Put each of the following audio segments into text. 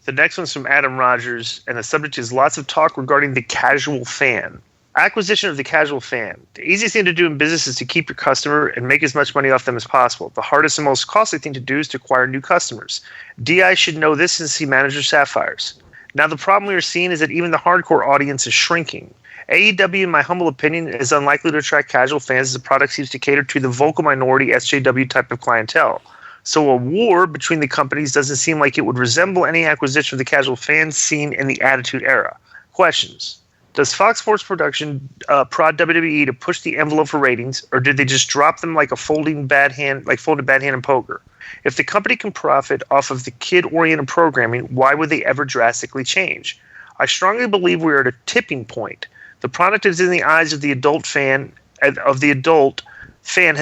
The next one's from Adam Rogers, and the subject is lots of talk regarding the casual fan. Acquisition of the casual fan. The easiest thing to do in business is to keep your customer and make as much money off them as possible. The hardest and most costly thing to do is to acquire new customers. DI should know this since he manages Sapphires. Now, the problem we are seeing is that even the hardcore audience is shrinking. AEW, in my humble opinion, is unlikely to attract casual fans as the product seems to cater to the vocal minority SJW type of clientele. So a war between the companies doesn't seem like it would resemble any acquisition of the casual fan scene in the Attitude Era. Questions. Does Fox Sports Production prod WWE to push the envelope for ratings, or did they just drop them like a folded bad hand in poker? If the company can profit off of the kid-oriented programming, why would they ever drastically change? I strongly believe we are at a tipping point. The product is in the eyes of the adult fan. Has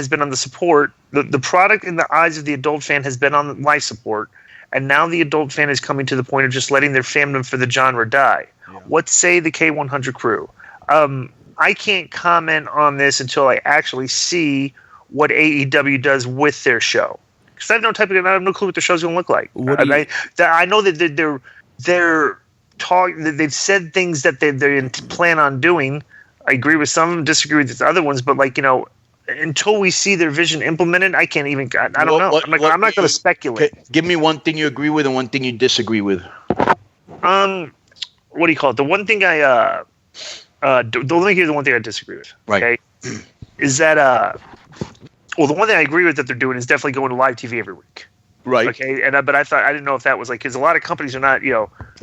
been on the support. The product in the eyes of the adult fan has been on life support, and now the adult fan is coming to the point of just letting their fandom for the genre die. Yeah. What say the K100 crew? I can't comment on this until I actually see what AEW does with their show, because I have no clue what the show's going to look like. I know that they've said things that they plan on doing. I agree with some of them, disagree with the other ones, but until we see their vision implemented, I can't even. I don't know. I'm not going to speculate. Give me one thing you agree with and one thing you disagree with. What do you call it? The one thing let me give you the one thing I disagree with. Right. Okay, is that the one thing I agree with that they're doing is definitely going to live TV every week. Right. Okay. But I didn't know if that was because a lot of companies are not.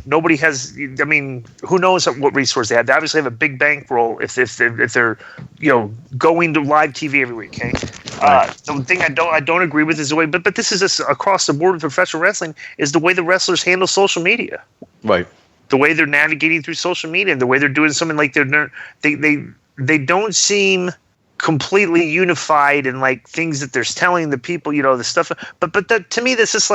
Nobody has. I mean, who knows what resource they have? They obviously have a big bankroll if they're going to live TV every week. Okay. Right. The thing I don't agree with is the way, but this is across the board with professional wrestling, is the way the wrestlers handle social media. Right. The way they're navigating through social media, and the way they're doing something like they don't seem completely unified in things that they're telling the people, the stuff. But to me, this is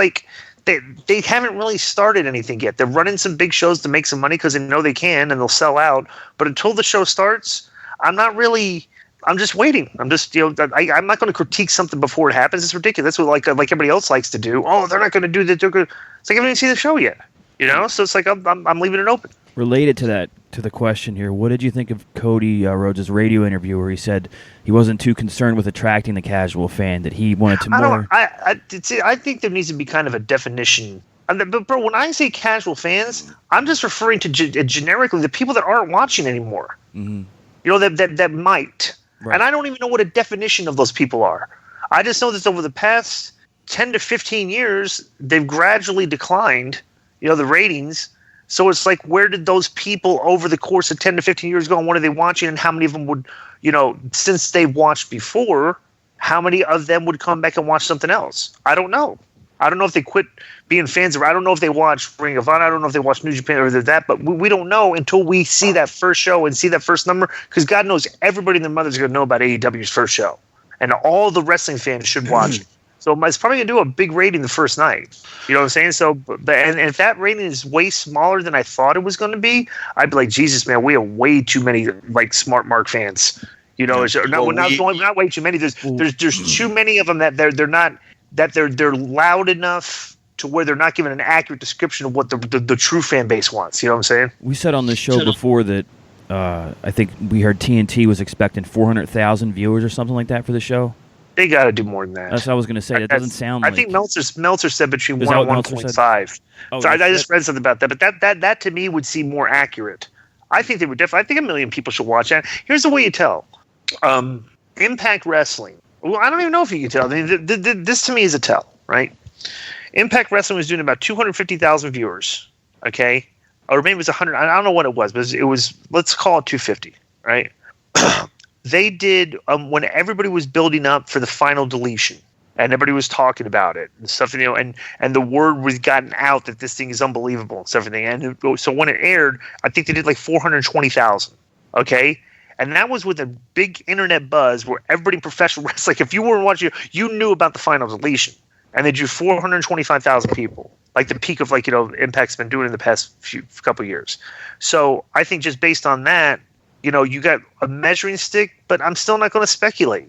they haven't really started anything yet. They're running some big shows to make some money because they know they can and they'll sell out. But until the show starts, I'm just waiting. I'm just I'm not going to critique something before it happens. It's ridiculous. That's what like everybody else likes to do. Oh, they're not going to do that. It's like I haven't even seen the show yet. So it's like I'm leaving it open. Related to the question here, what did you think of Cody Rhodes' radio interview where he said he wasn't too concerned with attracting the casual fan, that he wanted to more? I think there needs to be kind of a definition. But bro, when I say casual fans, I'm just referring to generically the people that aren't watching anymore. Mm-hmm. That might. Right. And I don't even know what a definition of those people are. I just know that over the past 10 to 15 years, they've gradually declined, the ratings. So it's like, where did those people over the course of 10 to 15 years go, and what are they watching, and how many of them would, since they've watched before, how many of them would come back and watch something else? I don't know. I don't know if they quit being fans I don't know if they watch Ring of Honor. I don't know if they watch New Japan or that, but we don't know until we see that first show and see that first number, because God knows everybody and their mother's going to know about AEW's first show, and all the wrestling fans should watch it. So it's probably going to do a big rating the first night. You know what I'm saying? So, and if that rating is way smaller than I thought it was going to be, I'd be like, Jesus, man, we have way too many Smart Mark fans. Not way too many. There's too many of them that they're loud enough to where they're not giving an accurate description of what the true fan base wants. You know what I'm saying? We said on the show before that I think we heard TNT was expecting 400,000 viewers or something like that for the show. They got to do more than that. That's what I was going to say. That doesn't sound. I think Meltzer said between 1 and 1.5. Oh, so I just read something about that, but that to me would seem more accurate. I think they would definitely. I think 1 million people should watch that. Here's the way you tell. Impact Wrestling. Well, I don't even know if you can tell. I mean, this to me is a tell, right? Impact Wrestling was doing about 250,000 viewers. Okay, or maybe it was 100. I don't know what it was, but it was. Let's call it 250, right? They did when everybody was building up for the final deletion, and everybody was talking about it and stuff, and the word was gotten out that this thing is unbelievable and stuff, and so when it aired, I think they did 420,000. Okay, and that was with a big internet buzz where everybody in professional wrestling, if you weren't watching, you knew about the final deletion, and they drew 425,000 people, like the peak of Impact's been doing in the past couple of years. So I think just based on that. You got a measuring stick, but I'm still not going to speculate.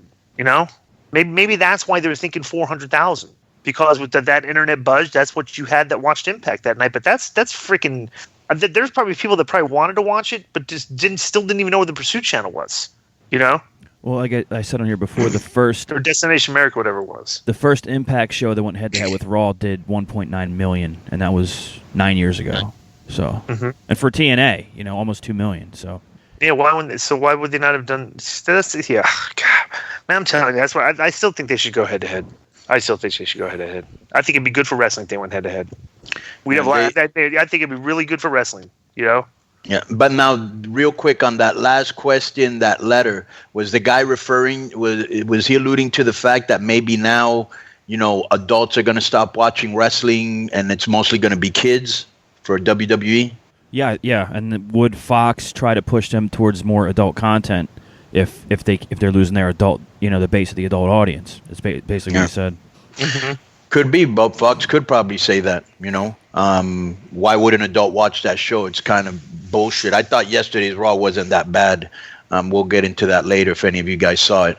Maybe that's why they're thinking 400,000. because with that internet buzz, that's what you had that watched Impact that night. But that's freaking. There's probably people that probably wanted to watch it, but just still didn't even know where the Pursuit Channel was. You know. Well, like I said on here before, the first or Destination America, whatever it was. The first Impact show that went head-to-head with Raw did 1.9 million, and that was 9 years ago. So, and for TNA, almost 2 million. So, yeah. Why would they not have done? That's, yeah, God. Man, I'm telling you, that's why I still think they should go head-to-head. I still think they should go head-to-head. I think it'd be good for wrestling if they went head-to-head. I think it'd be really good for wrestling. Yeah, but now, real quick on that last question, that letter, was the guy was he alluding to the fact that maybe now, adults are going to stop watching wrestling and it's mostly going to be kids for WWE? Yeah, and would Fox try to push them towards more adult content if they're losing their adult, the base of the adult audience? That's basically what he said. Could be, but Fox could probably say that, why would an adult watch that show? It's kind of bullshit. I thought yesterday's Raw wasn't that bad. We'll get into that later if any of you guys saw it.